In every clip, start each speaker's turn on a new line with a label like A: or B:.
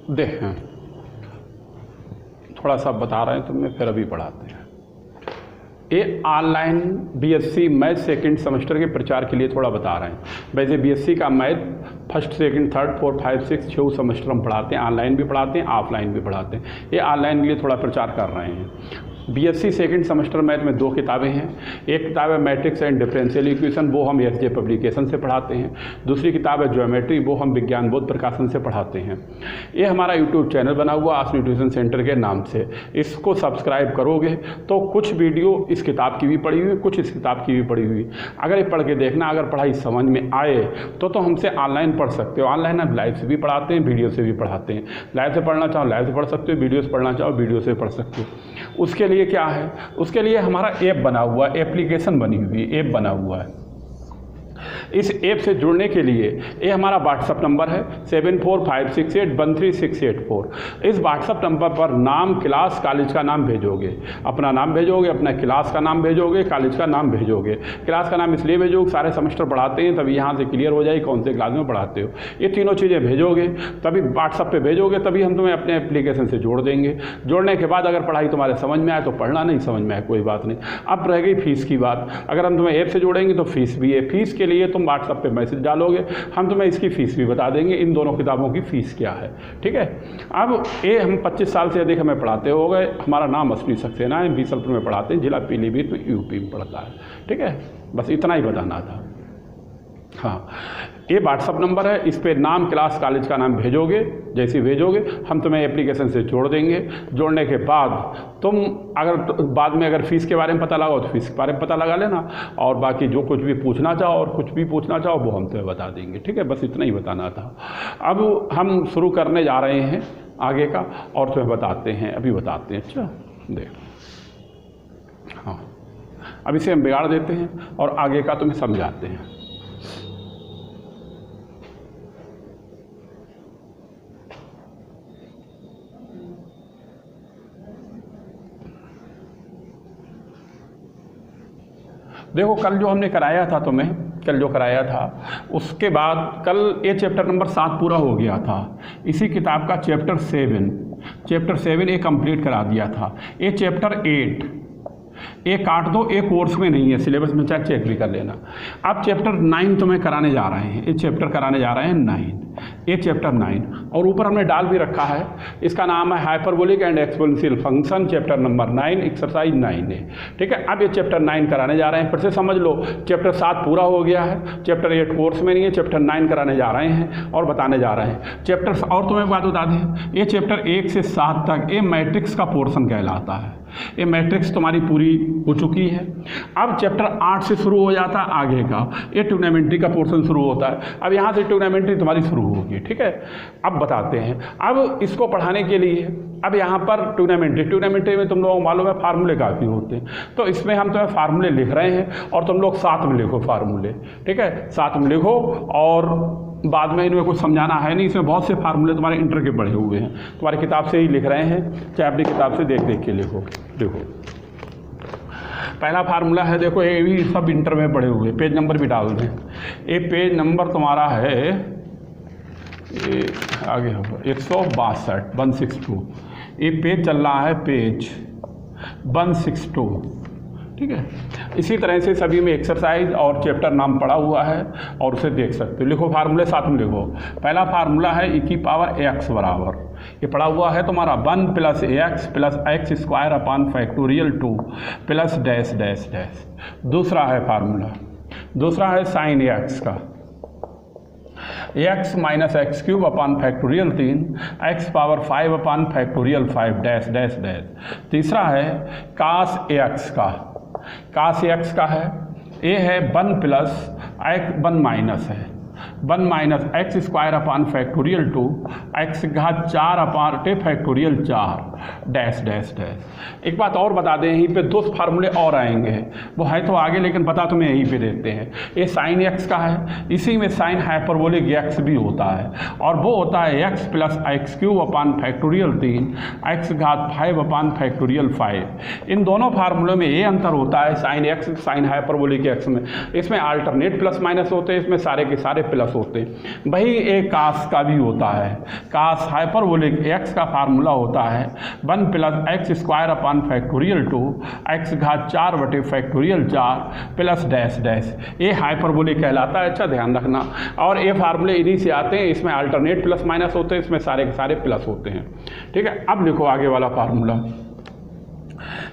A: देखें, थोड़ा सा बता रहे हैं तो मैं फिर अभी पढ़ाते हैं। ये online BSc math second semester के प्रचार के लिए थोड़ा बता रहे हैं। वैसे बीएससी का math first second third fourth 5 6 6 semester हम पढ़ाते हैं, ऑनलाइन भी पढ़ाते हैं, ऑफलाइन भी पढ़ाते हैं। ये ऑनलाइन के लिए थोड़ा प्रचार कर रहे हैं। बीएससी सेकंड सेमेस्टर मैथ में 2 किताबें हैं। एक किताब है मैट्रिक्स एंड डिफरेंशियल इक्वेशन, वो हम एसजे पब्लिकेशन से पढ़ाते हैं। दूसरी किताब है ज्योमेट्री, वो हम विज्ञान बोध प्रकाशन से पढ़ाते हैं। ये हमारा यूट्यूब चैनल बना हुआ आसनी ट्यूशन सेंटर के नाम से। इसको सब्सक्राइब करोगे तो कुछ वीडियो इस किताब की भी पढ़ी हुई, कुछ इस किताब की भी पढ़ी हुई। अगर ये पढ़ के देखना, अगर पढ़ाई समझ में आए तो हमसे ऑनलाइन पढ़ सकते हो। ऑनलाइन हम लाइव से भी पढ़ाते हैं, वीडियो से भी पढ़ाते हैं। लाइव से पढ़ना चाहो लाइव से पढ़ सकते हो, वीडियो से पढ़ना चाहो वीडियो से पढ़ सकते हो। उसके लिए क्या है, उसके लिए हमारा ऐप बना हुआ है, एप्लीकेशन बनी हुई है, ऐप बना हुआ है। इस ऐप से जुड़ने के लिए ये हमारा व्हाट्सअप नंबर है 7456813684। इस व्हाट्सअप नंबर पर नाम, क्लास, कॉलेज का नाम भेजोगे, अपना नाम भेजोगे, अपना क्लास का नाम भेजोगे, कॉलेज का नाम भेजोगे। क्लास का नाम इसलिए भेजोगे, सारे सेमेस्टर पढ़ाते हैं तभी यहाँ से क्लियर हो जाए कौन से क्लास में पढ़ाते हो। ये तीनों चीज़ें भेजोगे, तभी व्हाट्सअप पर भेजोगे, तभी हम तुम्हें अपने एप्लीकेशन से जोड़ देंगे। जोड़ने के बाद अगर पढ़ाई तुम्हारे समझ में आए तो पढ़ना, नहीं समझ में आए कोई बात नहीं। अब रह गई फीस की बात। अगर हम तुम्हें ऐप से जोड़ेंगे तो फीस भी है। फीस के लिए तुम व्हाट्सएप पे मैसेज डालोगे, हम तुम्हें इसकी फ़ीस भी बता देंगे, इन दोनों किताबों की फ़ीस क्या है। ठीक है। अब ये हम 25 साल से अधिक हमें पढ़ाते हो गए। हमारा नाम अश्विनी सक्सेना है, बीसलपुर में पढ़ाते हैं, जिला पीलीभीत यूपी में पड़ता है। ठीक है, बस इतना ही बताना था। हाँ, ये व्हाट्सअप नंबर है, इस पर नाम, क्लास, कॉलेज का नाम भेजोगे। जैसे भेजोगे हम तुम्हें एप्लीकेशन से जोड़ देंगे। जोड़ने के बाद तुम अगर बाद में अगर फ़ीस के बारे में पता लगाओ तो फ़ीस के बारे में पता लगा लेना, और बाकी जो कुछ भी पूछना चाहो और कुछ भी पूछना चाहो वो हम तुम्हें बता देंगे। ठीक है, बस इतना ही बताना था। अब हम शुरू करने जा रहे हैं आगे का, और तुम्हें बताते हैं, अभी बताते हैं। अच्छा देख, हाँ, अब इसे हम बिगाड़ देते हैं और आगे का तुम्हें समझाते हैं। देखो, कल जो हमने कराया था तुम्हें, कल जो कराया था उसके बाद कल ये चैप्टर नंबर 7 पूरा हो गया था। इसी किताब का चैप्टर 7 ये कंप्लीट करा दिया था। ये चैप्टर 8 ये काट दो, एक कोर्स में नहीं है, सिलेबस में चाहे चेक भी कर लेना। अब चैप्टर 9 तुम्हें कराने जा रहे हैं। ये चैप्टर कराने जा रहे हैं 9, ये चैप्टर 9, और ऊपर हमने डाल भी रखा है, इसका नाम है hyperbolic and exponential function, chapter number 9, exercise 9 है। ठीक है, अब ये चैप्टर 9 कराने जा रहे हैं। फिर से समझ लो, चैप्टर 7 पूरा हो गया है, चैप्टर 8 कोर्स में नहीं है, चैप्टर 9 कराने जा रहे हैं और बताने जा रहे हैं चैप्टर। और तुम्हें बात बता दें, ये चैप्टर 1 से 7 तक ये मैट्रिक्स का पोर्शन कहलाता है। ये मैट्रिक्स तुम्हारी पूरी हो चुकी है। अब चैप्टर 8 से शुरू हो जाता है आगे का, ये ट्रिग्नोमेट्री का पोर्शन शुरू होता है। अब यहाँ से ट्रिग्नोमेट्री तुम्हारी शुरू होगी। ठीक है, अब बताते हैं। अब इसको पढ़ाने के लिए अब यहाँ पर ट्रिग्नोमेट्री में तुम लोगों को मालूम है फार्मूले काफ़ी होते हैं, तो इसमें हम तुम्हें फार्मूले लिख रहे हैं और तुम लोग साथ में लिखो फार्मूले। ठीक है, साथ में लिखो, और बाद में इनमें कुछ समझाना है नहीं, इसमें बहुत से फार्मूले तुम्हारे इंटर के पढ़े हुए हैं, तुम्हारी किताब से ही लिख रहे हैं, चाहे अपनी किताब से देख देख के लिखो। देखो, पहला फार्मूला है, देखो ये भी सब इंटर में पढ़े हुए, पेज नंबर भी डाल दें। ये पेज नंबर तुम्हारा है, ये आगे होगा 162। ये पेज चल रहा है पेज 162। ठीक है, इसी तरह से सभी में एक्सरसाइज और चैप्टर नाम पड़ा हुआ है और उसे देख सकते हो। लिखो फार्मूले, साथ में लिखो। पहला फार्मूला है e⁻x बराबर, ये पड़ा हुआ है तुम्हारा 1 + ax + x² upon factorial 2 plus dash dash dash. दूसरा है फार्मूला, दूसरा है sin x का, x - x³ अपान फैक्टोरियल 3 x⁵ अपान फैक्टोरियल 5 डैश डैश डैश। तीसरा है cos ax का, cos ax का है, ये है 1 + 1 माइनस है 1 - x² अपान फैक्टोरियल 2 x⁴ अपान फैक्टोरियल 4 डैश डैश डैश। एक बात और बता दें, यहीं पे 2 फार्मूले और आएंगे, वो है तो आगे, लेकिन बता तुम्हें यहीं पे देते हैं। ये sin x का है, इसी में sin हाइपरबोलिक x भी होता है, और वो होता है x + x³ अपान फैक्टोरियल 3 x⁵ अपान फैक्टोरियल 5। इन दोनों फार्मूलों में ये अंतर होता है sin x sin hyperbolic x में, इसमें अल्टरनेट प्लस माइनस होते हैं, इसमें सारे के सारे प्लस प्लस होते हैं। वही एक कास का भी होता है। कास हाइपरबोलिक एक्स का फार्मूला होता है 1 plus x square upon factorial 2 x घात 4 बटे फैक्टोरियल 4 प्लस डैश डैश। ये हाइपरबोलिक कहलाता है। अच्छा ध्यान रखना। और ये फार्मूले इन्हीं से आते हैं। इसमें अल्टरनेट प्लस माइनस होते हैं, इसमें सारे के सारे प्लस होते हैं। ठीक है, अब लिखो आगे वाला फार्मूला।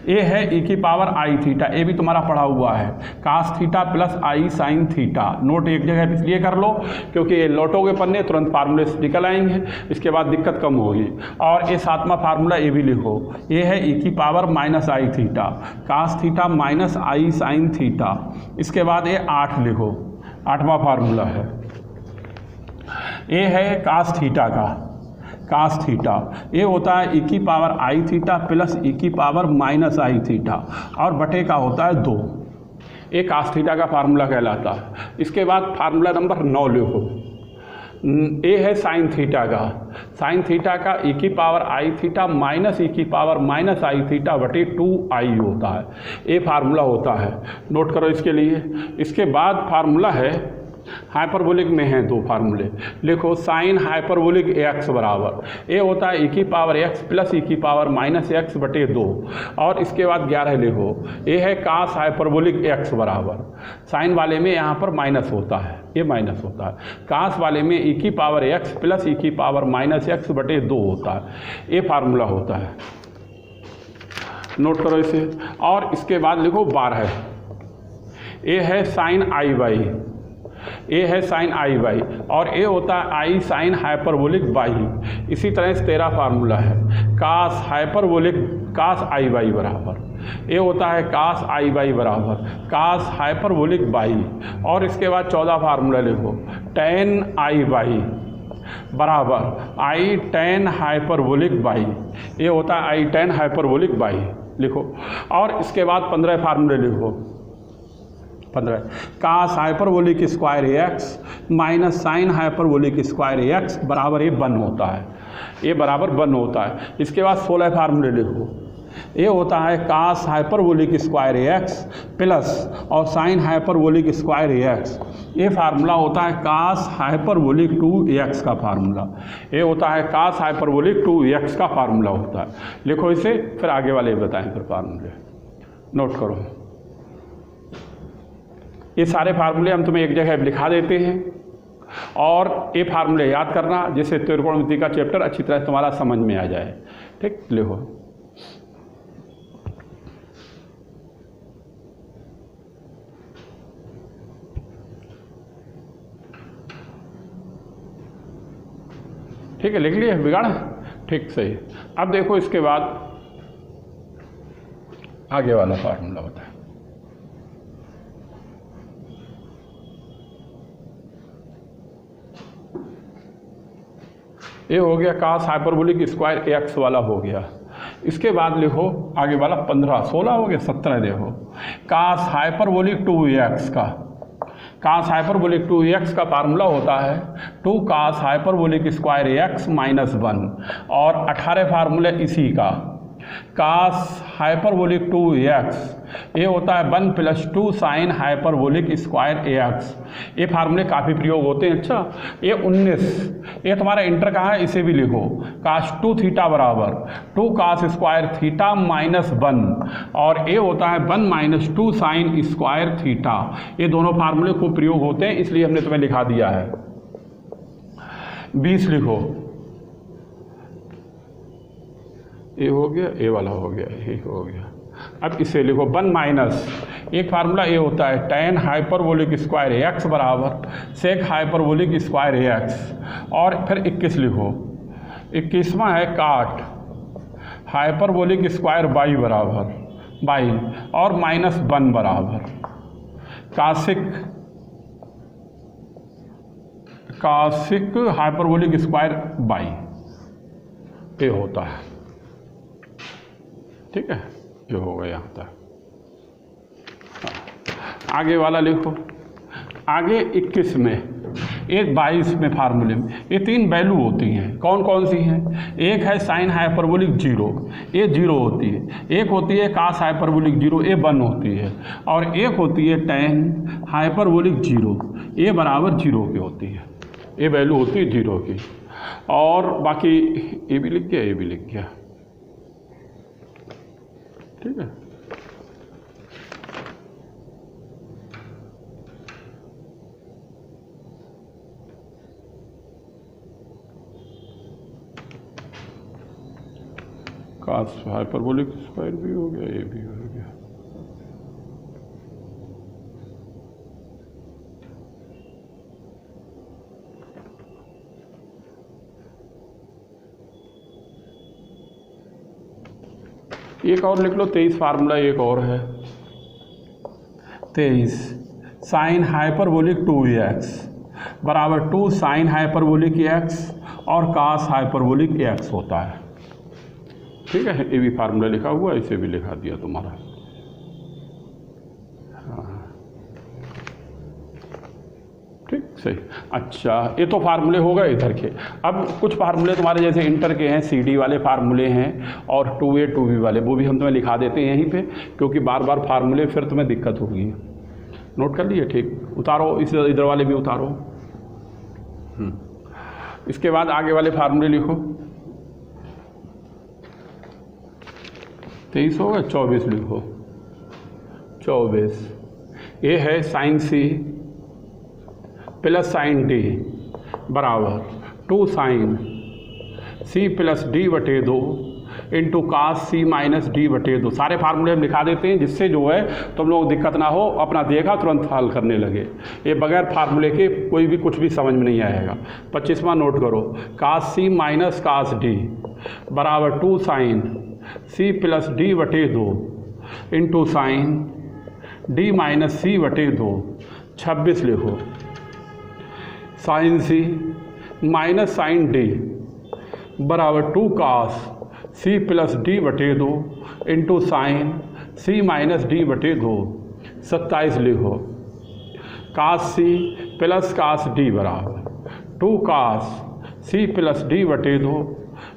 A: ये है e की पावर आई थीटा, ये भी तुम्हारा पढ़ा हुआ है। कास थीटा प्लस आई साइन थीटा। नोट एक जगह इसलिए कर लो क्योंकि ये लौटोगे पन्ने तुरंत फार्मूले निकल आएंगे, इसके बाद दिक्कत कम होगी। और ये 7वां फार्मूला ये भी लिखो। ये है e की पावर माइनस आई थीटा कास थीटा माइनस आई साइन थीटा। इसके बाद ये 8 लिखो, 8वां फार्मूला है। ये है कास थीटा का, कास थीटा ये होता है e की पावर आई थीटा प्लस e की पावर माइनस आई थीटा और बटे का होता है 2। ये कास थीटा का फार्मूला कहलाता है। इसके बाद फार्मूला नंबर 9 लिखो। ये है साइन थीटा का, साइन थीटा का e की पावर आई थीटा माइनस e की पावर माइनस आई थीटा बटे 2i होता है। ये फार्मूला होता है, नोट करो इसके लिए। इसके बाद फार्मूला है हाइपरबोलिक में हैं 2 फार्मूले, लिखो। साइन हाइपरबोलिक एक्स बराबर ये होता है e की पावर एक्स प्लस e की पावर माइनस एक्स बटे 2 और इसके बाद 11 लिखो। ये है कास हाइपरबोलिक एक्स बराबर, साइन वाले में यहाँ पर माइनस होता है, ये माइनस होता है। कास वाले में e की पावर एक्स प्लस e की पावर माइनस एक्स बटे 2 होता है। ये फार्मूला होता है, नोट करो इसे। और इसके बाद लिखो 12। ये है साइन आई बाई, ये है साइन आई बाई और ये होता है आई साइन हाइपरबोलिक बाई। इसी तरह से 13 फार्मूला है कास हाइपरबोलिक कास आई बाई बराबर, ये होता है कास आई बाई बराबर कास हाइपरबोलिक बाई। और इसके बाद 14 फार्मूला लिखो। टेन आई बाई बराबर आई टेन हाइपरबोलिक बाई, ये होता है आई टेन हाइपरबोलिक बाई लिखो। और इसके बाद 15 फार्मूले लिखो। 15 cos hyperbolic square x minus sine hyperbolic square x बराबर ये 1 होता है, ये बराबर 1 होता है। इसके बाद 16 फार्मूले लिखो। ये होता है कास हाइपरबोलिक स्क्वायर एक्स प्लस और साइन हाइपरबोलिक स्क्वायर एक्स। ये फार्मूला होता है कास हाइपरबोलिक 2x का फार्मूला, ये होता है कास हाइपरबोलिक 2x का फार्मूला होता है। लिखो इसे, फिर आगे वाले बताएं फिर फार्मूले, नोट करो। ये सारे फार्मूले हम तुम्हें एक जगह लिखा देते हैं और ये फार्मूले याद करना जिससे त्रिकोणमिति का चैप्टर अच्छी तरह तुम्हारा समझ में आ जाए। ठीक, लिखो। ठीक है, लिख लिया बिगाड़? ठीक, सही। अब देखो इसके बाद आगे वाला फार्मूला बताएं। ये हो गया कास हाइपरबोलिक स्क्वायर एक्स वाला हो गया। इसके बाद लिखो आगे वाला 15, 16 हो गया, 17 देखो। कास हाइपरबोलिक 2x का, कास हाइपरबोलिक 2x का फार्मूला होता है 2 कास हाइपरबोलिक स्क्वायर एक्स माइनस 1 और 18 फार्मूला इसी का। कास हाइपरबोलिक 2x ये होता है 1 plus 2 sign hyperbolic square x. ये फार्मूले काफ़ी प्रयोग होते हैं। अच्छा, ये 19 ये तुम्हारा इंटर का है, इसे भी लिखो। कास 2 थीटा बराबर 2 कास स्क्वायर थीटा माइनस 1 और ये होता है 1 माइनस 2 साइन स्क्वायर थीटा। ये दोनों फार्मूले खूब प्रयोग होते हैं, इसलिए हमने तुम्हें लिखा दिया है। 20 लिखो। ये हो गया, ये वाला हो गया, ये हो गया। अब इसे लिखो 1 माइनस एक फार्मूला ये होता है टेन हाइपरबोलिक स्क्वायर एक्स बराबर सेक हाइपरबोलिक स्क्वायर एक्स और फिर 21 लिखो। 21वां है काट हाइपरबोलिक स्क्वायर बाई बराबर बाई और माइनस 1 बराबर कासिक हाइपरबोलिक स्क्वायर बाई ये होता है। ठीक है, ये हो गया यहाँ तक। आगे वाला लिखो। आगे 21 में, एक 22 में फार्मूले में ये 3 वैल्यू होती हैं। कौन कौन सी हैं? एक है साइन हाइपरबोलिक 0, ये 0 होती है। एक होती है कास हाइपरबोलिक 0, ये 1 होती है। और एक होती है टेन हाइपरबोलिक 0, ये बराबर 0 की होती है। ए वैल्यू होती है 0 की, और बाकी ए भी लिख गया, ए भी लिख गया, ठीक है। कास हाइपरबोलिक स्क्वायर भी हो गया, ये भी हो गया। एक और लिख लो, 23 फार्मूला एक और है, 23 साइन हाइपरबोलिक 2x बराबर 2 साइन हाइपरबोलिक x और कास हाइपरबोलिक x होता है, ठीक है। ये भी फार्मूला लिखा हुआ, इसे भी लिखा दिया तुम्हारा, हाँ ठीक सही। अच्छा, ये तो फार्मूले हो गए इधर के। अब कुछ फार्मूले तुम्हारे जैसे इंटर के हैं, CD वाले फार्मूले हैं, और 2A 2B वाले, वो भी हम तुम्हें लिखा देते हैं यहीं पे, क्योंकि बार बार फार्मूले फिर तुम्हें दिक्कत होगी। नोट कर लिए, ठीक। उतारो, इस इधर वाले भी उतारो। इसके बाद आगे वाले फार्मूले लिखो। 23 हो गए, 24 लिखो। 24 ये है sine C plus sine D बराबर 2 साइन C प्लस D बटे 2 into cos C minus D बटे 2। सारे फार्मूले हम लिखा देते हैं, जिससे जो है तुम लोग दिक्कत ना हो, अपना देखा तुरंत हल करने लगे। ये बगैर फार्मूले के कोई भी कुछ भी समझ में नहीं आएगा। 25वां नोट करो, cos C minus cos D बराबर 2 साइन C प्लस D बटे 2 into sine D minus C बटे 2। 26 लिखो, sine C minus sine D बराबर 2 कास C प्लस D बटे 2 into sine C minus D बटे 2। 27 लिखो, cos C plus cos D बराबर 2 cos C plus D बटे 2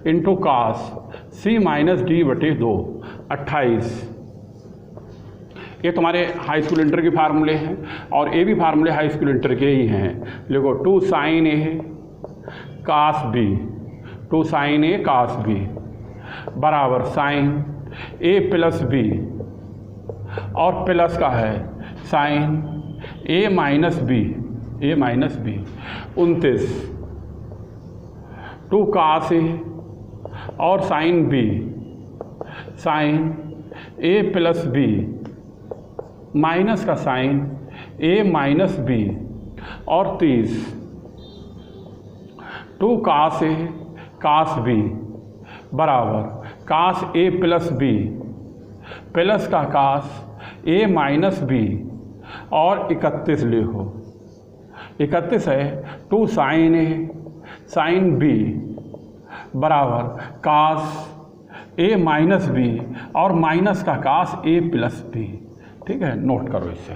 A: into cos C minus D बटे 2। 28 ये तुम्हारे हाई स्कूल इंटर के फार्मूले हैं, और ये भी फार्मूले हाई स्कूल इंटर के ही हैं। देखो, 2 sine A cos B, 2 sine A cos B बराबर साइन A प्लस B, और प्लस का है sine A minus B, A minus B। 29 2 cos A और sine B, sine A plus B minus का sine A minus B, और 30 2 cos A cos B बराबर cos A plus B plus का cos A minus B, और 31 लिखो। 31 है 2 sine A sign B बराबर cos A minus B और minus का कास A प्लस B, ठीक है। नोट करो इसे।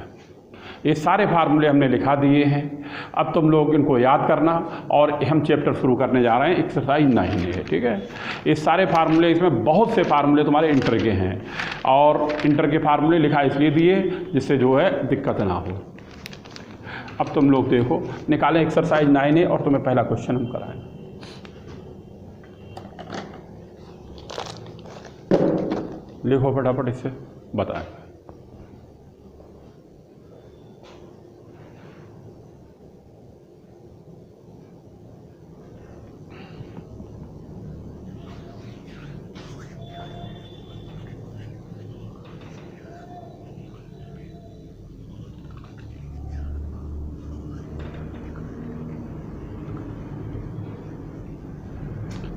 A: ये सारे फार्मूले हमने लिखा दिए हैं। अब तुम लोग इनको याद करना, और हम चैप्टर शुरू करने जा रहे हैं, एक्सरसाइज 9 है, ठीक है। ये सारे फार्मूले, इसमें बहुत से फार्मूले तुम्हारे इंटर के हैं, और इंटर के फार्मूले लिखा इसलिए दिए जिससे जो है दिक्कत ना हो। अब तुम लोग देखो, निकालें एक्सरसाइज 9 और तुम्हें पहला क्वेश्चन हम कराएं। लिखो फटाफट, इससे बताएं।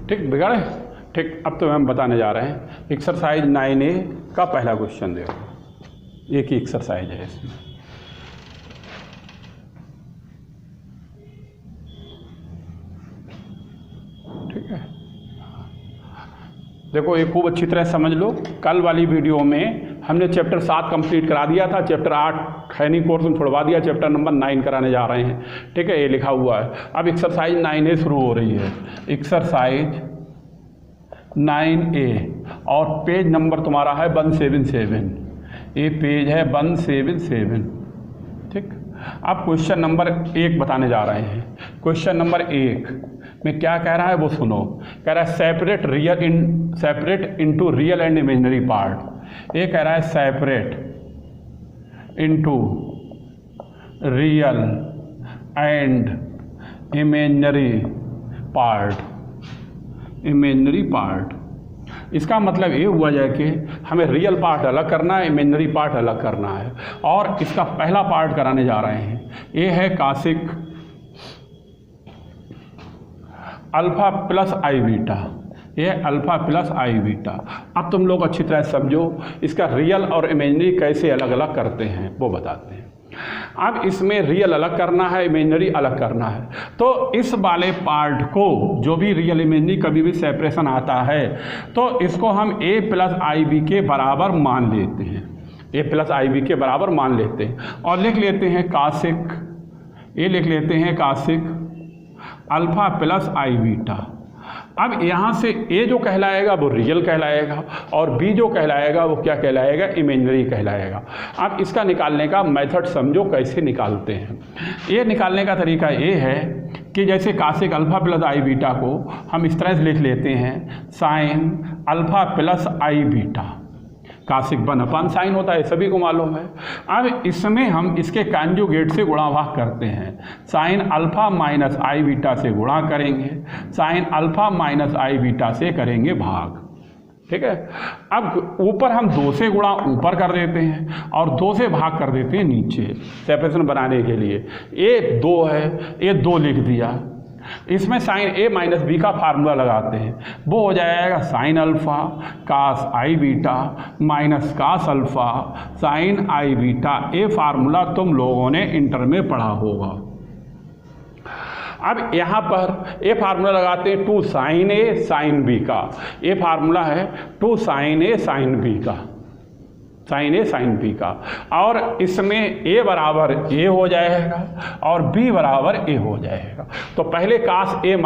A: ठीक, बिगाड़े, ठीक। अब तो हम बताने जा रहे हैं एक्सरसाइज 9A का पहला क्वेश्चन। देखो, एक ही एक्सरसाइज है इसमें। ठीक है, देखो ये खूब अच्छी तरह समझ लो। कल वाली वीडियो में हमने चैप्टर 7 कंप्लीट करा दिया था, चैप्टर 8 है नहीं, कोर्स में छुड़वा दिया, चैप्टर नंबर 9 कराने जा रहे हैं, ठीक है। ये लिखा हुआ है। अब एक्सरसाइज 9A शुरू हो रही है। एक्सरसाइज 9A और पेज नंबर तुम्हारा है 177। ये पेज है 177, ठीक। अब क्वेश्चन नंबर 1 बताने जा रहे हैं। क्वेश्चन नंबर 1 में क्या कह रहा है वो सुनो। कह रहा है separate into real and imaginary part. ये कह रहा है separate into real and imaginary part. इसका मतलब ये हुआ जाए कि हमें रियल पार्ट अलग करना है, इमेजिनरी पार्ट अलग करना है। और इसका पहला पार्ट कराने जा रहे हैं, ये है कासिक अल्फा प्लस आई बीटा। ये अल्फा प्लस आई बीटा। अब तुम लोग अच्छी तरह समझो इसका रियल और इमेजिनरी कैसे अलग अलग करते हैं वो बताते हैं। अब इसमें रियल अलग करना है, इमेजिनरी अलग करना है, तो इस वाले पार्ट को जो भी रियल इमेजिनरी कभी भी सेपरेशन आता है तो इसको हम a प्लस आई बी के बराबर मान लेते हैं, a प्लस आई बी के बराबर मान लेते हैं और लिख लेते हैं कासिक अल्फा प्लस आई बीटा। अब यहाँ से a जो कहलाएगा वो रियल कहलाएगा और b जो कहलाएगा वो क्या कहलाएगा, इमेजिनरी कहलाएगा। अब इसका निकालने का मेथड समझो कैसे निकालते हैं। ये निकालने का तरीका ये है कि जैसे कासिक अल्फा प्लस आई बीटा को हम इस तरह से लिख लेते हैं sine alpha plus i beta. कासिक 1 sign होता है, सभी को मालूम है। अब इसमें हम इसके कॉन्जुगेट से गुणा भाग करते हैं, साइन अल्फा माइनस आई बीटा से गुणा करेंगे, साइन अल्फा माइनस आई बीटा से करेंगे भाग। ठीक है। अब ऊपर हम 2 से गुणा ऊपर कर देते हैं और 2 से भाग कर देते हैं नीचे सेपरेशन बनाने के लिए। ये 2 है, ये 2 लिख दिया। इसमें साइन a माइनस बी का फार्मूला लगाते हैं, वो हो जाएगा sine alpha cos i beta minus cos alpha sine i beta. ये फार्मूला तुम लोगों ने इंटर में पढ़ा होगा। अब यहाँ पर ये फार्मूला लगाते हैं 2 साइन a साइन b का। ये फार्मूला है 2 साइन a साइन b का, साइन a साइन b का। और इसमें a बराबर a हो जाएगा और b बराबर a हो जाएगा। तो पहले कास a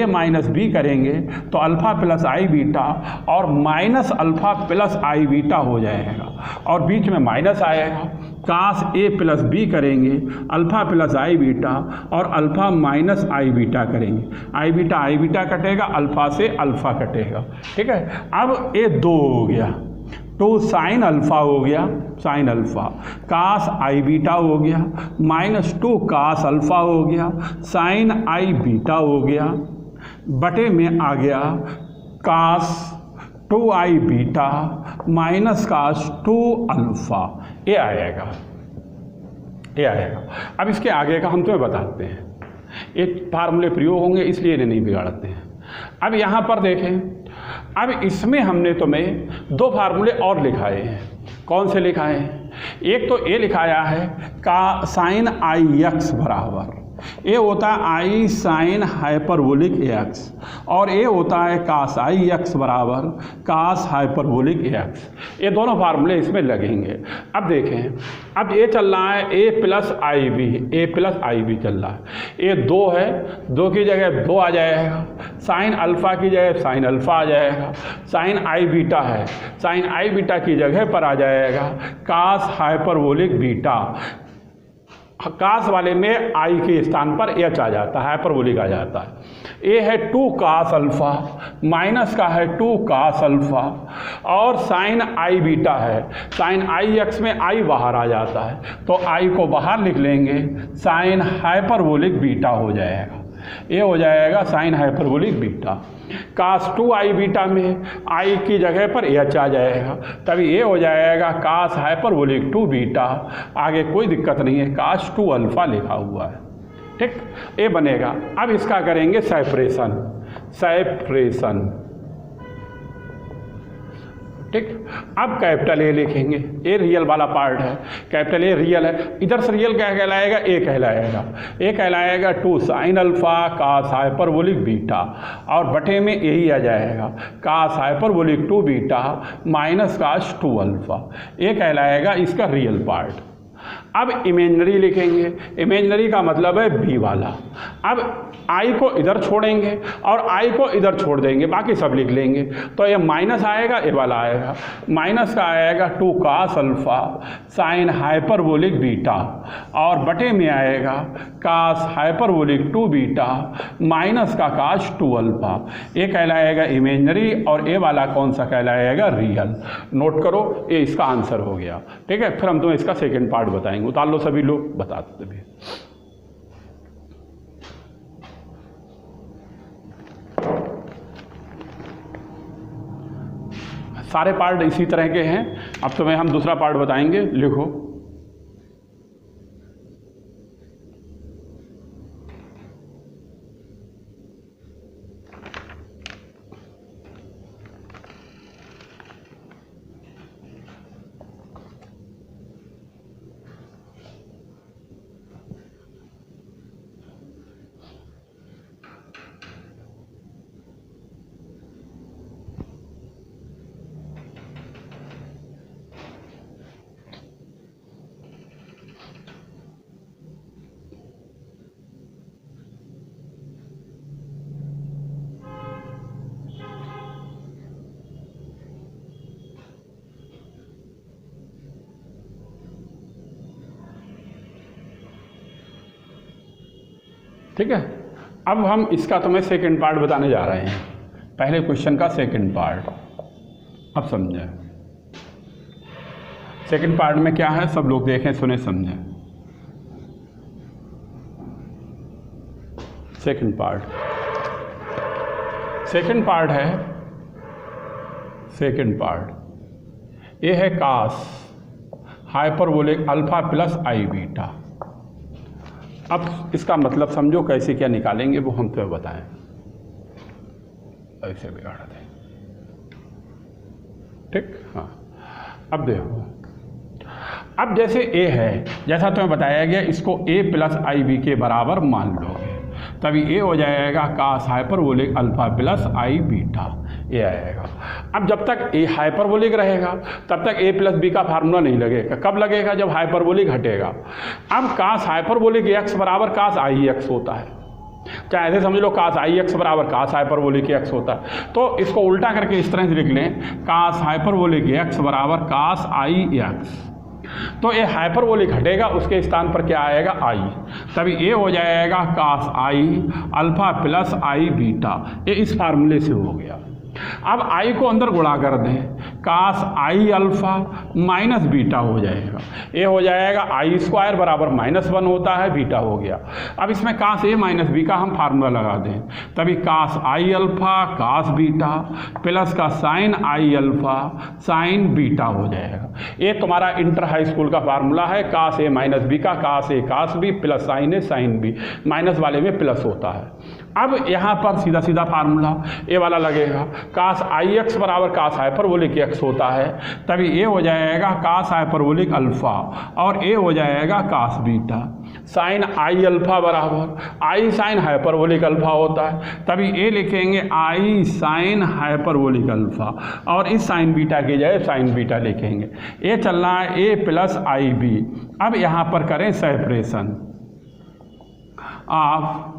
A: माइनस b करेंगे तो अल्फा प्लस आई बीटा और minus alpha plus i beta हो जाएगा और बीच में माइनस आएगा। कास a प्लस b करेंगे अल्फा प्लस आई बीटा और अल्फा माइनस आई बीटा करेंगे, आई बीटा कटेगा, अल्फा से अल्फा कटेगा। ठीक है। अब ये 2 हो गया, 2 साइन अल्फा हो गया, sign alpha cos i beta हो गया माइनस 2 कास अल्फा हो गया साइन आई बीटा हो गया, बटे में आ गया कास 2 आई बीटा माइनस कास 2 अल्फा। ये आएगा। अब इसके आगे का हम तुम्हें बताते हैं, ये फार्मूले प्रयोग होंगे इसलिए इन्हें नहीं बिगाड़ते हैं। अब यहाँ पर देखें, अब इसमें हमने तुम्हें 2 फार्मूले और लिखाए हैं। कौन से लिखाए हैं? एक तो ये लिखाया है का साइन आई एक्स बराबर, ये होता है आई साइन हाइपरबोलिक एक्स, और ये होता है कास आई एक्स बराबर कास हाइपरबोलिक एक्स। ये दोनों फार्मूले इसमें लगेंगे। अब देखें, अब ये चल रहा है a प्लस आई बी चल रहा है। ये 2 है, 2 की जगह 2 आ जाएगा, साइन अल्फा की जगह साइन अल्फा आ जाएगा, साइन आई बीटा है, साइन आई बीटा की जगह पर आ जाएगा कास हाइपरबोलिक बीटा। कास वाले में आई के स्थान पर एच आ जाता है, हाइपरबोलिक आ जाता है। ए है 2 कास अल्फा माइनस का है 2 कास अल्फा और साइन आई बीटा है, साइन आई एक्स में आई बाहर आ जाता है तो आई को बाहर लिख लेंगे, साइन हाइपरबोलिक बीटा हो जाएगा। ये हो जाएगा साइन हाइपरबोलिक बीटा। कास 2 आई बीटा में आई की जगह पर एच आ जाएगा, तभी ये हो जाएगा कास हाइपरबोलिक 2 बीटा। आगे कोई दिक्कत नहीं है, कास 2 अल्फा लिखा हुआ है। ठीक, ये बनेगा। अब इसका करेंगे सेपरेशन। ठीक, अब कैपिटल ए लिखेंगे, ए रियल वाला पार्ट है, कैपिटल ए रियल है। इधर से रियल क्या कहलाएगा? ए कहलाएगा। ए कहलाएगा 2 sine alpha cos hyperbolic beta और बटे में यही आ जाएगा cos hyperbolic 2 beta minus cos 2 alpha. ये कहलाएगा इसका रियल पार्ट। अब इमेजिनरी लिखेंगे, इमेजिनरी का मतलब है बी वाला। अब आई को इधर छोड़ेंगे और आई को इधर छोड़ देंगे, बाकी सब लिख लेंगे। तो ये माइनस आएगा, ये वाला आएगा, माइनस का आएगा 2 cos alpha sign hyperbolic beta, और बटे में आएगा cos हाइपरबोलिक 2 बीटा माइनस का cos 2 अल्फा। ये कहलाएगा इमेजिनरी और ये वाला कौन सा कहलाएगा, रियल। नोट करो, ये इसका आंसर हो गया। ठीक है, फिर हम तुम्हें इसका सेकेंड पार्ट बताएंगे। उतार लो सभी लोग, बता दो भी। सारे पार्ट इसी तरह के हैं। अब तुम्हें हम दूसरा पार्ट बताएंगे, लिखो। ठीक है, अब हम इसका तुम्हें सेकंड पार्ट बताने जा रहे हैं। पहले क्वेश्चन का सेकंड पार्ट अब समझें। सेकंड पार्ट में क्या है, सब लोग देखें, सुने, समझें। सेकंड पार्ट है, सेकंड पार्ट ये है cos hyperbolic alpha plus i beta. अब इसका मतलब समझो, कैसे क्या निकालेंगे वो हम तुम्हें बताएं। ऐसे बिगाड़ दें, ठीक। हाँ, अब देखो, अब जैसे a है, जैसा तुम्हें बताया गया, इसको a प्लस आई बी के बराबर मान लोगे, तभी a हो जाएगा cos hyperbolic alpha plus i beta, ये आएगा। अब जब तक a हाइपरबोलिक रहेगा तब तक a प्लस बी का फार्मूला नहीं लगेगा। कब लगेगा, जब हाइपरबोलिक हटेगा। अब cos हाइपरबोलिक x बराबर cos आई एक्स होता है, चाहे ऐसे समझ लो cos आई एक्स बराबर cos हाइपरबोलिक x होता है। तो इसको उल्टा करके इस तरह से लिख लें, cos हाइपरबोलिक x बराबर cos आई एक्स। तो ये हाइपरबोलिक हटेगा, उसके स्थान पर क्या आएगा, आई, तभी ये हो जाएगा cos I alpha plus i beta. ये इस फार्मूले से हो गया। अब आई को अंदर गुणा कर दें, cos आई अल्फा माइनस बीटा हो जाएगा। ये हो जाएगा आई स्क्वायर बराबर -1 होता है, बीटा हो गया। अब इसमें cos ए माइनस बी का हम फार्मूला लगा दें, तभी cos आई अल्फा cos बीटा प्लस का sin आई अल्फा sin बीटा हो जाएगा। ये तुम्हारा इंटर हाई स्कूल का फार्मूला है, cos ए माइनस बी का cos ए cos बी प्लस sin ए sin बी, माइनस वाले में प्लस होता है। अब यहाँ पर सीधा सीधा फार्मूला ए वाला लगेगा, cos आई एक्स बराबर cos हाइपरबोलिक एक्स होता है, तभी ए हो जाएगा cos हाइपरबोलिक अल्फा और ए हो जाएगा cos बीटा। sin आई अल्फा बराबर आई sin हाइपरबोलिक अल्फा होता है, तभी ए लिखेंगे आई sin हाइपरबोलिक अल्फा और इस sin बीटा की जगह sin बीटा लिखेंगे। ए चलना है ए प्लस आई बी। अब यहाँ पर करें separation of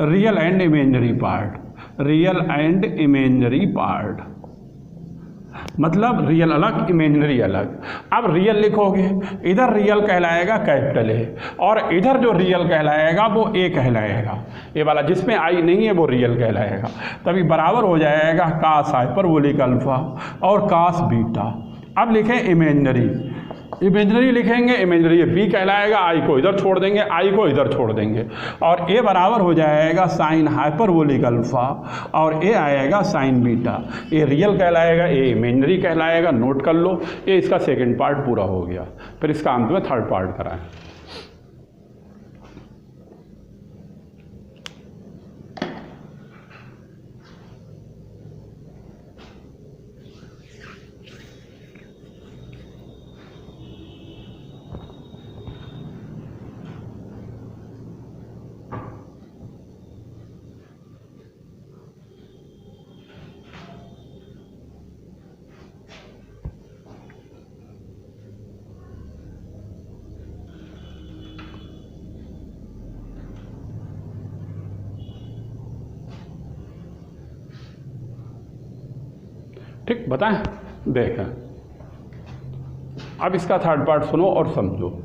A: real and imaginary part, real and imaginary part मतलब रियल अलग इमेजिनरी अलग। अब रियल लिखोगे, इधर रियल कहलाएगा कैपिटल ए और इधर जो रियल कहलाएगा वो ए कहलाएगा। ये वाला जिसमें आई नहीं है वो रियल कहलाएगा, तभी बराबर हो जाएगा cos हाइपरबोलिक अल्फा और cos बीटा। अब लिखें इमेजिनरी, इमेजिनरी लिखेंगे, इमेजिनरी बी कहलाएगा, आई को इधर छोड़ देंगे, आई को इधर छोड़ देंगे और ए बराबर हो जाएगा sin हाइपरबोलिक अल्फा और ए आएगा sin बीटा। ए रियल कहलाएगा, ए इमेजिनरी कहलाएगा। नोट कर लो, ये इसका सेकंड पार्ट पूरा हो गया। फिर इसका अंत में थर्ड पार्ट कराएं। ठीक, बताएं, देखें। अब इसका थर्ड पार्ट सुनो और समझो।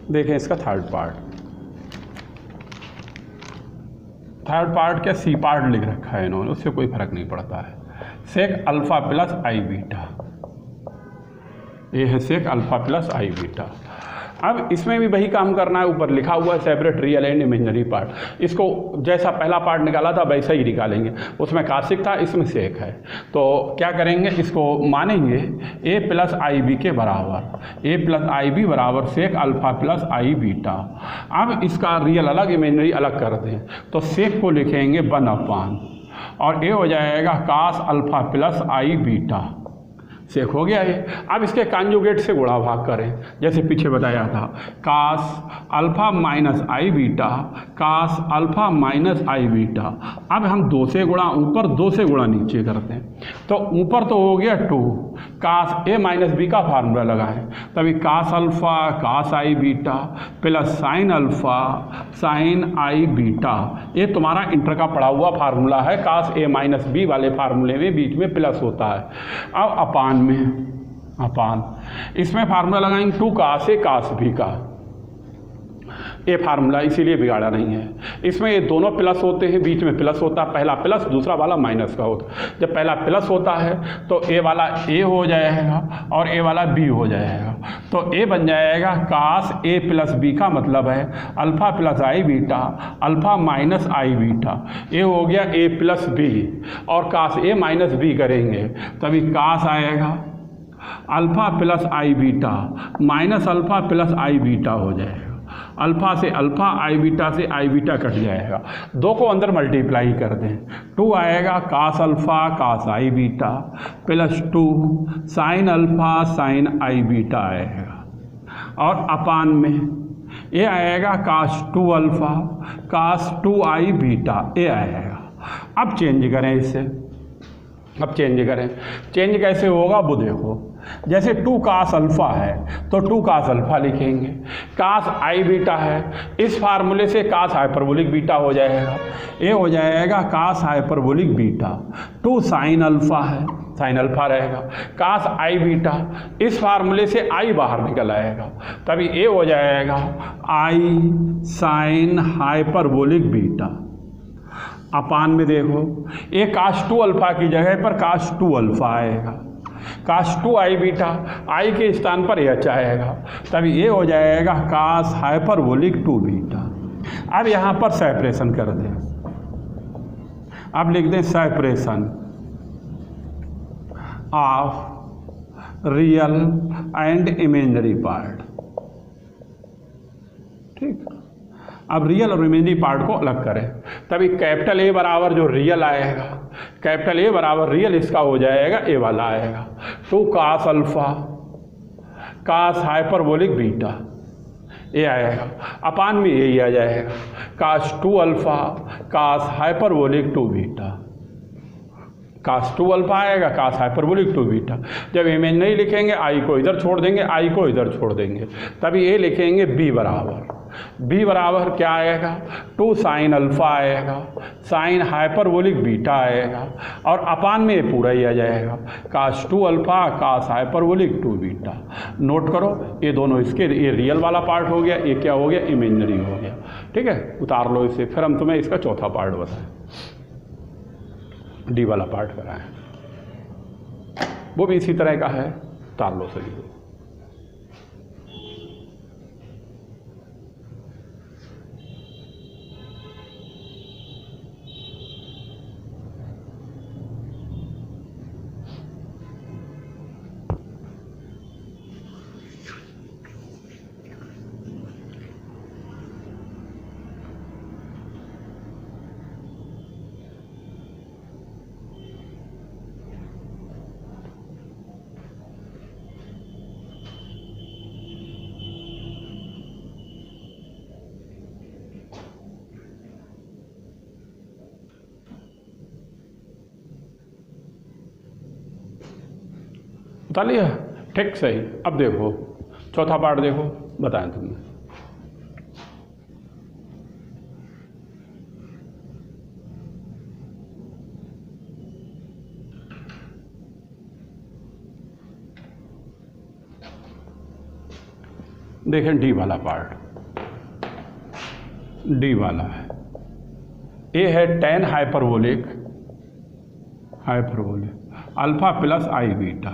A: देखें इसका थर्ड पार्ट क्या सी पार्ट लिख रखा है इन्होंने, उससे कोई फर्क नहीं पड़ता है। सेक अल्फा प्लस आई बीटा, ये है सेक अल्फा प्लस आई बीटा। अब इसमें भी वही काम करना है, ऊपर लिखा हुआ है separate real and imaginary part. इसको जैसा पहला पार्ट निकाला था वैसा ही निकालेंगे, उसमें काशिक था, इसमें सेक है। तो क्या करेंगे, इसको मानेंगे ए प्लस आई बी के बराबर, ए प्लस आई बी बराबर सेक अल्फा प्लस आई बीटा। अब इसका रियल अलग इमेजिनरी अलग कर दें, तो सेक को लिखेंगे 1/, और ए हो जाएगा कास अल्फा प्लस आई बीटा। सेक हो गया ये। अब इसके कॉन्जुगेट से गुणा भाग करें, जैसे पीछे बताया था, कास अल्फा माइनस आई बीटा, कास अल्फा माइनस आई बीटा। अब हम 2 से गुणा ऊपर 2 से गुणा नीचे करते हैं, तो ऊपर तो हो गया 2, कास ए माइनस बी का फार्मूला लगाएं, तभी cos alpha cos i beta plus sine alpha sine i beta. ये तुम्हारा इंटर का पढ़ा हुआ फार्मूला है, कास ए माइनस बी वाले फार्मूले में बीच में प्लस होता है। अब अपान में, अपान इसमें फार्मूला लगाएंगे 2 कास ए कास बी का, ये फार्मूला इसीलिए बिगाड़ा नहीं है। इसमें ये दोनों प्लस होते हैं, बीच में प्लस होता है, पहला प्लस दूसरा वाला माइनस का होता है। जब पहला प्लस होता है तो ए वाला ए हो जाएगा और ए वाला बी हो जाएगा, तो ए बन जाएगा कास ए प्लस बी का मतलब है alpha plus i beta alpha minus I beta. ए हो गया ए प्लस बी, और कास ए माइनस बी करेंगे तभी कास आएगा alpha plus i beta minus alpha plus i beta हो जाएगा। अल्फा से अल्फा, आई बीटा से आई बीटा कट जाएगा, 2 को अंदर मल्टीप्लाई कर दें, 2 आएगा cos alpha cos i beta plus 2 sine alpha sine i beta आएगा, और अपान में ये आएगा कास 2 अल्फा कास 2 आई बीटा, ये आएगा। अब चेंज करें इससे, अब चेंज करें, चेंज कैसे होगा वो देखो। जैसे 2 कास अल्फ़ा है तो 2 कास अल्फ़ा लिखेंगे, कास आई बीटा है, इस फार्मूले से कास हाइपरबोलिक बीटा हो जाएगा, ये हो जाएगा cos hyperbolic beta. 2 sine alpha है, साइन अल्फ़ा रहेगा, कास आई बीटा, इस फार्मूले से आई बाहर निकल आएगा, तभी ये हो जाएगा आई साइन हाइपरबोलिक बीटा। अपान में देखो, ये कास 2 अल्फ़ा की जगह पर कास 2 अल्फ़ा आएगा, कास 2 आई बीटा, आई के स्थान पर एच आएगा, तभी ये हो जाएगा कास हाइपरबोलिक 2 बीटा। अब यहाँ पर सेपरेशन कर दें, अब लिख दें separation of real and imaginary part. ठीक, अब रियल और इमेजिनरी पार्ट को अलग करें, तभी कैपिटल ए बराबर जो रियल आएगा, कैपिटल ए बराबर रियल इसका हो जाएगा ए वाला आएगा 2 cos alpha cos hyperbolic beta, ये आएगा। अपान में यही आ जाएगा cos 2 alpha cos hyperbolic 2 beta, cos 2 alpha आएगा कास हाइपरबोलिक 2 बीटा। जब इमेजिनरी लिखेंगे आई को इधर छोड़ देंगे, आई को इधर छोड़ देंगे, तभी ये लिखेंगे बी बराबर, बी बराबर क्या आएगा 2 साइन अल्फ़ा आएगा साइन हाइपरबोलिक बीटा आएगा, और अपान में ये पूरा ही आ जाएगा cos 2 alpha cos hyperbolic 2 beta. Note करो, ये दोनों इसके, ये रियल वाला पार्ट हो गया, ये क्या हो गया इमेजिनरी हो गया। ठीक है, उतार लो इसे, फिर हम तुम्हें इसका चौथा पार्ट बताएं, डी वाला पार्ट कराएं, वो भी इसी तरह का है, उतार लो सही को। बता लिया, ठीक सही। अब देखो चौथा पार्ट देखो, बताया तुमने। देखें डी वाला पार्ट, डी वाला है, ए है tan hyperbolic alpha plus i beta,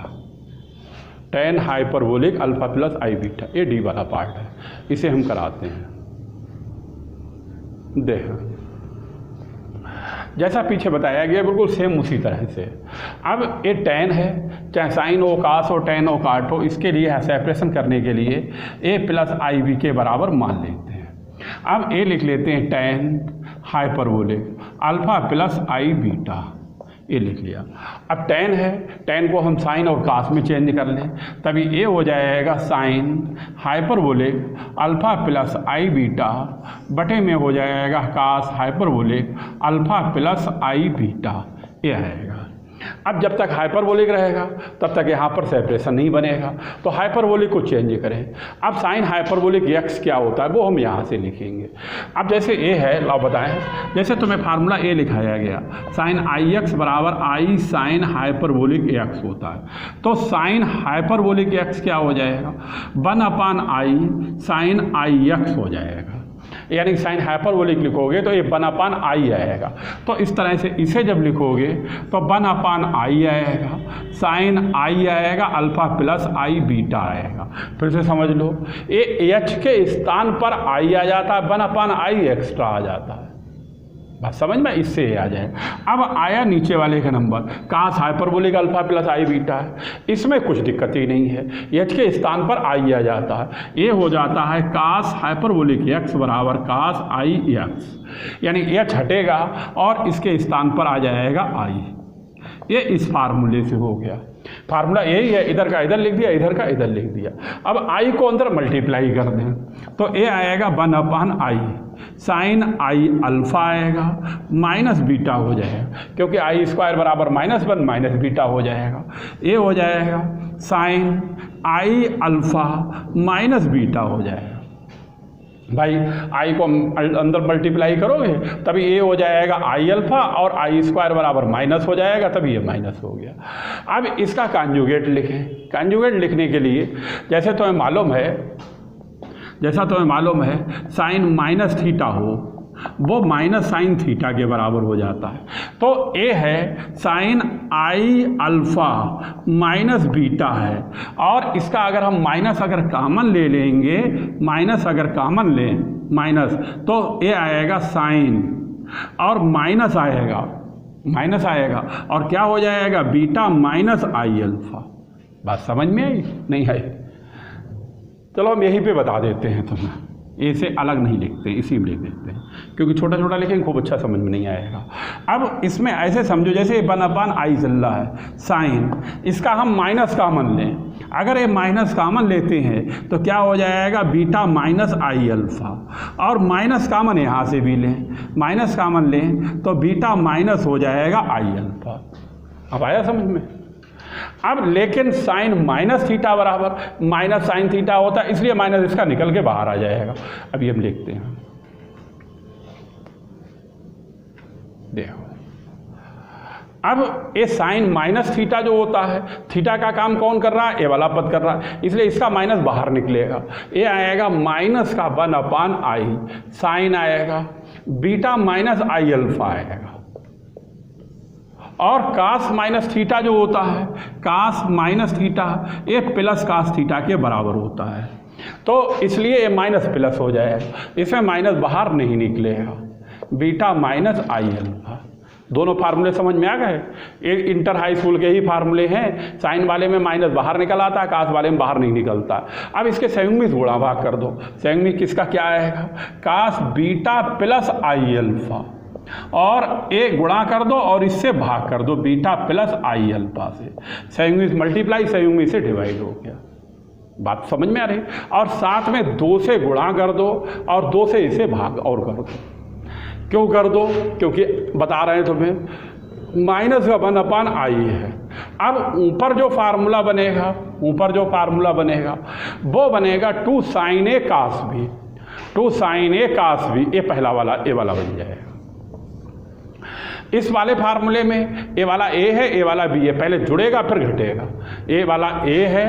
A: tan hyperbolic alpha plus i beta, ये डी वाला पार्ट है, इसे हम कराते हैं। देख जैसा पीछे बताया गया बिल्कुल सेम उसी तरह से। अब ये tan है, चाहे साइन हो, कास हो, tan हो, काट हो, इसके लिए सेपरेशन करने के लिए a प्लस आई बी के बराबर मान लेते हैं। अब a लिख लेते हैं tan hyperbolic alpha plus i beta, ये लिख लिया। अब tan है, tan को हम साइन और कास में चेंज कर लें, तभी a हो जाएगा sine hyperbolic alpha plus i beta बटे में हो जाएगा cos hyperbolic alpha plus i beta, ये आएगा। अब जब तक हाइपरबोलिक रहेगा तब तक यहाँ पर सेपरेशन नहीं बनेगा, तो हाइपरबोलिक को चेंज करें। अब साइन हाइपरबोलिक x क्या होता है वो हम यहाँ से लिखेंगे। अब जैसे a है, लो बताएं, जैसे तुम्हें फार्मूला a लिखाया गया, साइन आई एक्स बराबर आई साइन हाइपरबोलिक x होता है, तो साइन हाइपरबोलिक x क्या हो जाएगा, 1/i साइन आई एक्स हो जाएगा। यानी साइन हाइपरबोलिक लिखोगे तो ये 1/i आएगा, तो इस तरह से इसे जब लिखोगे तो 1/i आएगा, साइन आई आएगा, अल्फा प्लस आई बीटा आएगा। फिर से समझ लो, ये h के स्थान पर i आ जाता है, 1/i एक्स्ट्रा आ जाता है, बस समझ में, इससे आ जाएगा। अब आया नीचे वाले का number, cos hyperbolic alpha plus i beta है, इसमें कुछ दिक्कत ही नहीं है, एच के स्थान पर आई आ जाता है, ये हो जाता है कास हाइपरबोलिक एक्स बराबर कास आई एक्स, यानी एच हटेगा और इसके स्थान पर आ जाएगा आई। ये इस फार्मूले से हो गया। फार्मूला यही है, इधर का इधर लिख दिया, इधर का इधर लिख दिया। अब आई को अंदर मल्टीप्लाई कर दें तो ए आएगा 1/i साइन आई अल्फा आएगा माइनस बीटा हो जाएगा, क्योंकि आई स्क्वायर बराबर -1 माइनस बीटा हो जाएगा। ए हो जाएगा sine I alpha minus beta हो जाएगा। भाई आई को अंदर मल्टीप्लाई करोगे तभी ए हो जाएगा आई अल्फा और आई स्क्वायर बराबर माइनस हो जाएगा, तभी ये माइनस हो गया। अब इसका कॉन्जुगेट लिखें। कॉन्जुगेट लिखने के लिए जैसे तुम्हें मालूम है साइन माइनस थीटा हो वो माइनस साइन थीटा के बराबर हो जाता है, तो ए है sine I alpha minus beta है, और इसका अगर हम माइनस अगर कॉमन ले लेंगे, माइनस अगर कॉमन लें माइनस, तो ए आएगा साइन और माइनस आएगा और क्या हो जाएगा बीटा माइनस आई अल्फा। बात समझ में आई नहीं आई? चलो हम यहीं पे बता देते हैं, तुम्हें इसे अलग नहीं लिखते, इसी में लिख देते हैं, क्योंकि छोटा छोटा लिखेंगे खूब अच्छा समझ में नहीं आएगा। अब इसमें ऐसे समझो जैसे 1/i चल रहा है साइन, इसका हम माइनस कॉमन लें, अगर ये माइनस कॉमन लेते हैं तो क्या हो जाएगा बीटा माइनस आई अल्फा, और माइनस कॉमन यहाँ से भी लें, माइनस कॉमन लें तो बीटा माइनस हो जाएगा आई अल्फा। अब आया समझ में? अब लेकिन साइन माइनस थीटा बराबर माइनस साइन थीटा होता है, इसलिए माइनस इसका निकल के बाहर आ जाएगा। अभी हम लिखते हैं, देखो अब ये साइन माइनस थीटा जो होता है, थीटा का काम कौन कर रहा है? ये वाला पद कर रहा है, इसलिए इसका माइनस बाहर निकलेगा। ये आएगा माइनस का 1/i साइन आएगा, बीटा माइनस आई अल्फा आएगा, और कास माइनस थीटा जो होता है, कास माइनस थीटा ये प्लस कास थीटा के बराबर होता है, तो इसलिए ये माइनस प्लस हो जाएगा, इसमें माइनस बाहर नहीं निकलेगा, बीटा माइनस आई अल्फा। दोनों फार्मूले समझ में आ गए? ये इंटर हाई स्कूल के ही फार्मूले हैं, साइन वाले में माइनस बाहर निकल आता है, कास वाले में बाहर नहीं निकलता। अब इसके संयुग्मी से गुणा भाग कर दो, संयुग्मी किसका क्या आएगा? Cos beta plus I alpha, और ए गुणा कर दो और इससे भाग कर दो बीटा प्लस आई अल्फा से, संयुग्मी से मल्टीप्लाई संयुग्मी से डिवाइड हो गया। बात समझ में आ रही? और साथ में 2 से गुणा कर दो और 2 से इसे भाग और कर दो। क्यों कर दो? क्योंकि बता रहे हैं तुम्हें माइनस का 1/i है। अब ऊपर जो फार्मूला बनेगा वो बनेगा 2 sin a cos b, 2 sin a cos b, ये पहला वाला ए वाला बन जाएगा। इस वाले फार्मूले में ए वाला ए है, ए वाला बी है, पहले जुड़ेगा फिर घटेगा। ए वाला ए है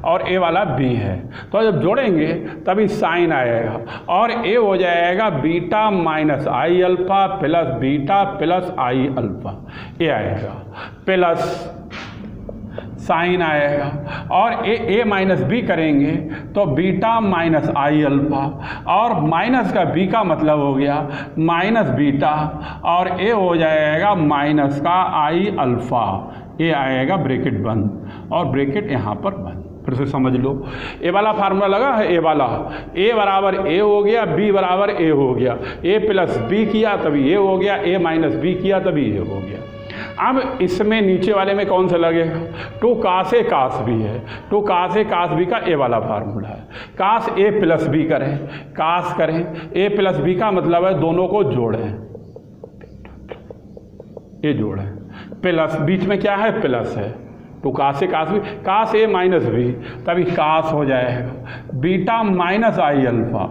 A: और ए वाला बी है, तो जब जोड़ेंगे तभी साइन आएगा और ए हो जाएगा beta minus i alpha plus beta plus I alpha, ये आएगा प्लस साइन आएगा और ए माइनस बी करेंगे तो बीटा माइनस आई अल्फा और माइनस का बी का मतलब हो गया माइनस बीटा और ए हो जाएगा माइनस का आई अल्फा, ये आएगा ब्रैकेट बंद और ब्रैकेट यहाँ पर बंद। फिर से समझ लो, ए वाला फार्मूला लगा है, ए वाला ए बराबर ए हो गया, बी बराबर ए हो गया, ए प्लस बी किया तभी ए हो गया, ए माइनस बी किया तभी ए हो गया। अब इसमें नीचे वाले में कौन सा लगेगा, 2 cos a cos b है, 2 cos a cos b का ए वाला फार्मूला है। cos a प्लस बी करें, cos करें, a प्लस बी का मतलब है दोनों को जोड़ें, ये जोड़ें, प्लस बीच में क्या है प्लस है, 2 cos a cos b, cos a minus b तभी cos हो जाएगा beta minus i alpha,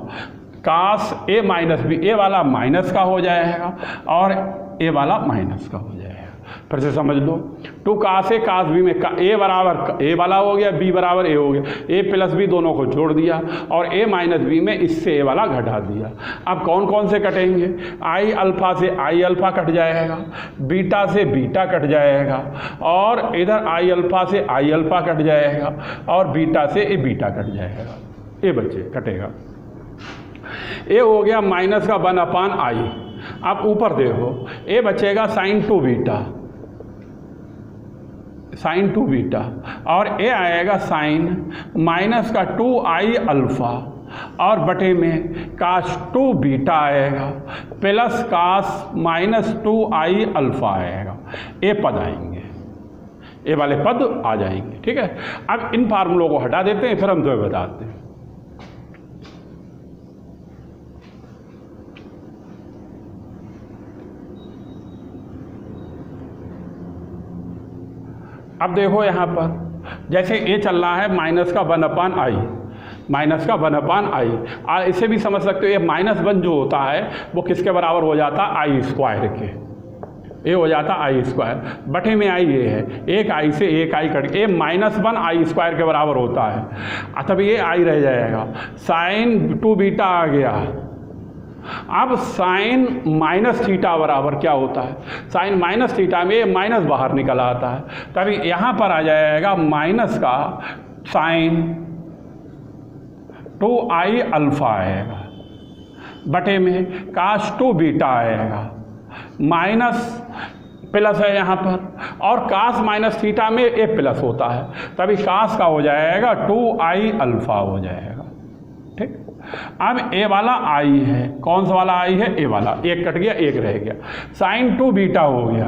A: cos a minus b, a वाला माइनस का हो जाएगा और ए वाला माइनस का हो जाएगा। फिर से समझ लो, 2 cos a cos b में ए बराबर ए वाला हो गया, बी बराबर ए हो गया, ए प्लस बी दोनों को जोड़ दिया और ए माइनस बी में इससे ए वाला घटा दिया। अब कौन कौन से कटेंगे, आई अल्फा से आई अल्फा कट जाएगा, बीटा से बीटा कट जाएगा और इधर आई अल्फा से आई अल्फा कट जाएगा और बीटा से ए बीटा कट जाएगा, ये बच्चे कटेगा। ए हो गया माइनस का 1/i। अब ऊपर देखो, ए बचेगा साइन 2 बीटा, साइन 2 बीटा और ए आएगा साइन माइनस का 2i अल्फा और बटे में cos 2 बीटा आएगा plus cos minus 2i alpha आएगा, ये पद आएंगे, ये वाले पद आ जाएंगे। ठीक है, अब इन फार्मूलों को हटा देते हैं, फिर हम तुम्हें बताते हैं। अब देखो यहाँ पर जैसे ए चल रहा है माइनस का 1/i, माइनस का 1/i, इसे भी समझ सकते हो, ये -1 जो होता है वो किसके बराबर हो जाता है, आई स्क्वायर के, ये हो जाता आई स्क्वायर, बटे में आई ये है, एक आई से एक आई कट के -1 आई स्क्वायर के बराबर होता है, तब ये आई रह जाएगा, साइन 2 बीटा आ गया। अब साइन माइनस थीटा बराबर क्या होता है, साइन माइनस थीटा में माइनस बाहर निकल आता है, तभी यहाँ पर आ जाएगा माइनस का साइन 2i अल्फा आएगा, बटे में cos 2 बीटा आएगा, माइनस प्लस है यहाँ पर और cos माइनस थीटा में ए प्लस होता है, तभी cos का हो जाएगा 2i अल्फा हो जाएगा। ठीक, अब ए वाला आई है, कौन सा वाला आई है, ए वाला, एक कट गया एक रह गया, साइन 2 बीटा हो गया,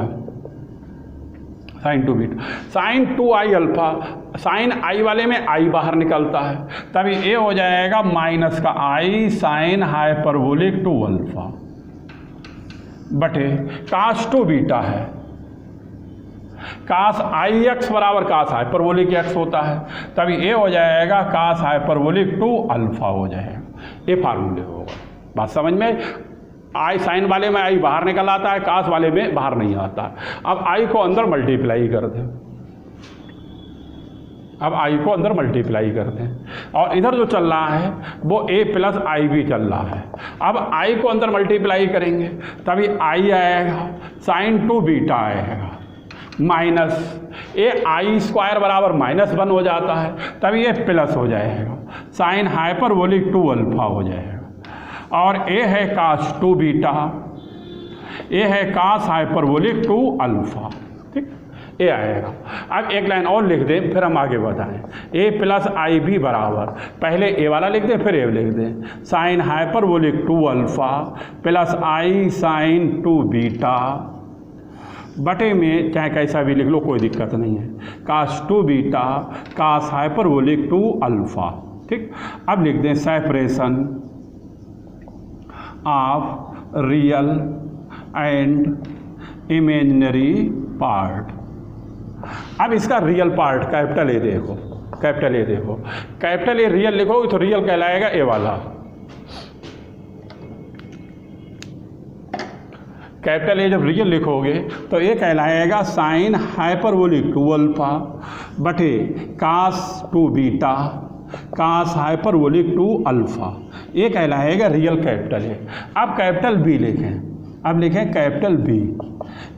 A: sine 2 beta, sine 2i alpha, sine i वाले में आई बाहर निकलता है, तभी ए हो जाएगा माइनस का आई साइन हाइपरबोलिक 2 अल्फा बटे cos 2 बीटा है, cos आई एक्स बराबर cos हाइपरबोलिक एक्स होता है, तभी ए हो जाएगा cos हाइपरबोलिक 2 अल्फा हो जाएगा, ये फार्मूले होगा। बात समझ में, आई साइन वाले में आई बाहर निकल आता है, cos वाले में बाहर नहीं आता। अब आई को अंदर मल्टीप्लाई कर दें, अब आई को अंदर मल्टीप्लाई कर दें और इधर जो चल रहा है वो ए प्लस आई भी चल रहा है। अब आई को अंदर मल्टीप्लाई करेंगे तभी आई आएगा, साइन 2 बीटा आएगा, माइनस ए आई स्क्वायर बराबर -1 हो जाता है, तभी ये प्लस हो जाएगा, साइन हाइपरबोलिक 2 अल्फा हो जाएगा और ए है cos 2 बीटा, ए है cos हाइपरबोलिक 2 अल्फा। ठीक, ए आएगा। अब एक लाइन और लिख दें फिर हम आगे बढ़ाएं, ए प्लस आई बी बराबर, पहले ए वाला लिख दें फिर ए लिख दें, साइन हाइपरबोलिक 2 अल्फा प्लस आई साइन 2 बीटा बटे में चाहे कैसा भी लिख लो कोई दिक्कत नहीं है, cos 2 beta cos hyperbolic 2 alpha. ठीक, अब लिख दें separation of real and imaginary part. अब इसका रियल पार्ट कैपिटल ए देखो, कैपिटल ए देखो, कैपिटल ए रियल लिखोगे तो रियल कहलाएगा ए वाला, कैपिटल ए जब रियल लिखोगे तो ये कहलाएगा साइन हाइपरबोलिक 2 अल्फा बटे कास 2 बीटा कास हाइपरबोलिक 2 अल्फा, ये कहलाएगा रियल कैपिटल ए। अब कैपिटल बी लिखें, अब लिखें कैपिटल बी,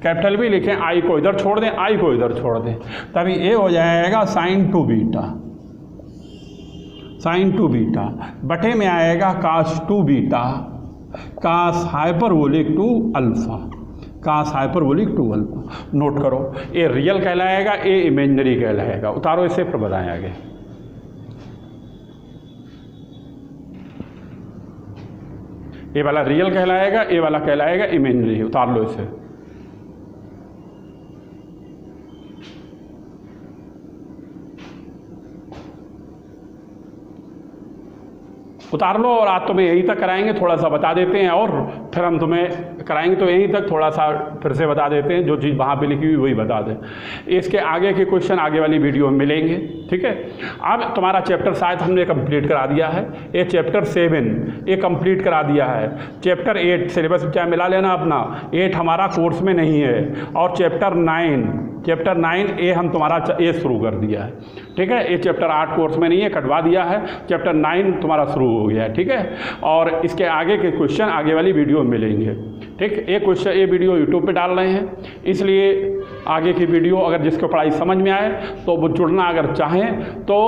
A: कैपिटल बी लिखें, आई को इधर छोड़ दें, आई को इधर छोड़ दें, तभी ए हो जाएगा साइन 2 बीटा, साइन 2 बीटा बटे में आएगा कास 2 बीटा कास hyperbolic 2 alpha, cos hyperbolic 2 alpha. Note करो, ए रियल कहलाएगा, ए इमेजिनरी कहलाएगा। उतारो इसे फिर बताएं आगे। ए वाला रियल कहलाएगा, ए वाला कहलाएगा इमेजिनरी। उतार लो इसे। उतार लो। और आज तुम्हें यहीं तक कराएंगे, थोड़ा सा बता देते हैं और फिर हम तुम्हें कराएंगे, तो यहीं तक थोड़ा सा फिर से बता देते हैं, जो चीज़ वहाँ पे लिखी हुई वही बता दें। इसके आगे के क्वेश्चन आगे वाली वीडियो में मिलेंगे, ठीक है। अब तुम्हारा चैप्टर शायद हमने कंप्लीट करा दिया है, ये चैप्टर 7 ये कंप्लीट करा दिया है। चैप्टर 8 सिलेबस चाहे मिला लेना अपना, 8 हमारा कोर्स में नहीं है, और चैप्टर 9 ये हम तुम्हारा ये शुरू कर दिया है, ठीक है। ये चैप्टर 8 कोर्स में नहीं है, कटवा दिया है, चैप्टर 9 तुम्हारा शुरू हो गया है, ठीक है। और इसके आगे के क्वेश्चन आगे वाली वीडियो में मिलेंगे, ठीक। ये वीडियो यूट्यूब पे डाल रहे हैं, इसलिए आगे की वीडियो अगर जिसको पढ़ाई समझ में आए तो वो जुड़ना अगर चाहें तो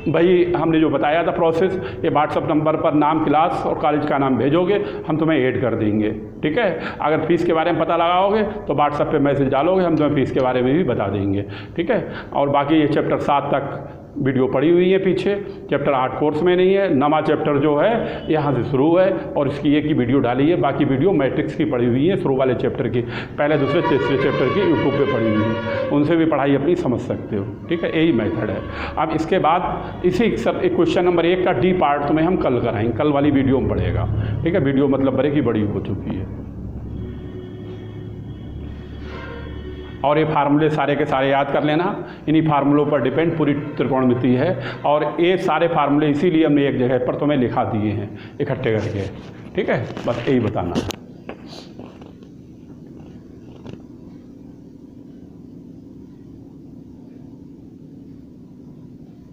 A: भाई हमने जो बताया था प्रोसेस, ये व्हाट्सअप नंबर पर नाम, क्लास और कॉलेज का नाम भेजोगे, हम तुम्हें ऐड कर देंगे, ठीक है। अगर फीस के बारे में पता लगाओगे तो व्हाट्सअप पे मैसेज डालोगे, हम तुम्हें फीस के बारे में भी बता देंगे, ठीक है। और बाकी ये चैप्टर 7 तक वीडियो पड़ी हुई है पीछे, चैप्टर 8 कोर्स में नहीं है, नवा चैप्टर जो है यहाँ से शुरू है और इसकी एक ही वीडियो डाली है, बाकी वीडियो मैट्रिक्स की पड़ी हुई है, शुरू वाले चैप्टर की, पहले दूसरे तीसरे चैप्टर की यूट्यूब पे पड़ी हुई है, उनसे भी पढ़ाई अपनी समझ सकते हो, ठीक है। यही मेथड है। अब इसके बाद इसी सब क्वेश्चन नंबर 1 का डी पार्ट तुम्हें हम कल कराएंगे, कल वाली वीडियो में पड़ेगा, ठीक है। वीडियो मतलब बड़े की बड़ी हो चुकी है। और ये फार्मूले सारे के सारे याद कर लेना, इन्हीं फार्मूलों पर डिपेंड पूरी त्रिकोणमिति है, और ये सारे फार्मूले इसीलिए हमने एक जगह पर तुम्हें लिखा दिए हैं इकट्ठे करके, ठीक है। बस यही बताना है।